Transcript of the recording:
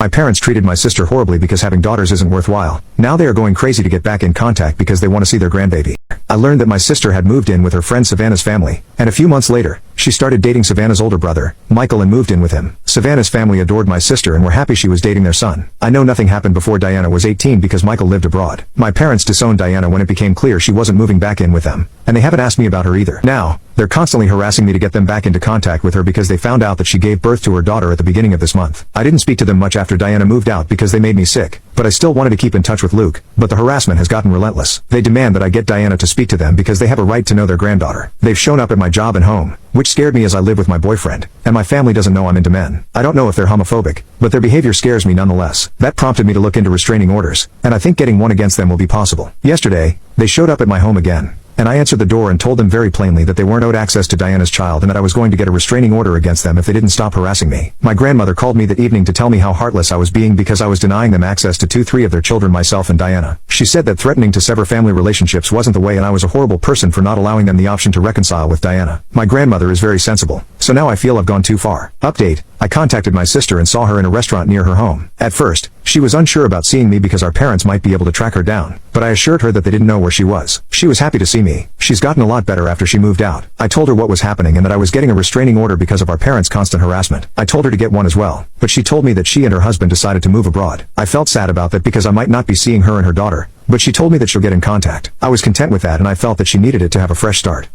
My parents treated my sister horribly because having daughters isn't worthwhile. Now they are going crazy to get back in contact because they want to see their grandbaby. I learned that my sister had moved in with her friend Savannah's family, and a few months later, she started dating Savannah's older brother, Michael, and moved in with him. Savannah's family adored my sister and were happy she was dating their son. I know nothing happened before Diana was 18 because Michael lived abroad. My parents disowned Diana when it became clear she wasn't moving back in with them, and they haven't asked me about her either. Now, they're constantly harassing me to get them back into contact with her because they found out that she gave birth to her daughter at the beginning of this month. I didn't speak to them much after Diana moved out because they made me sick, but I still wanted to keep in touch with Luke, but the harassment has gotten relentless. They demand that I get Diana to speak to them because they have a right to know their granddaughter. They've shown up at my job and home, which scared me as I live with my boyfriend, and my family doesn't know I'm into men. I don't know if they're homophobic, but their behavior scares me nonetheless. That prompted me to look into restraining orders, and I think getting one against them will be possible. Yesterday, they showed up at my home again, and I answered the door and told them very plainly that they weren't owed access to Diana's child and that I was going to get a restraining order against them if they didn't stop harassing me. My grandmother called me that evening to tell me how heartless I was being because I was denying them access to 2-3 of their children, myself and Diana. She said that threatening to sever family relationships wasn't the way and I was a horrible person for not allowing them the option to reconcile with Diana. My grandmother is very sensible, so now I feel I've gone too far. Update: I contacted my sister and saw her in a restaurant near her home. At first, she was unsure about seeing me because our parents might be able to track her down, but I assured her that they didn't know where she was. She was happy to see me. She's gotten a lot better after she moved out. I told her what was happening and that I was getting a restraining order because of our parents' constant harassment. I told her to get one as well, but she told me that she and her husband decided to move abroad. I felt sad about that because I might not be seeing her and her daughter, but she told me that she'll get in contact. I was content with that and I felt that she needed it to have a fresh start.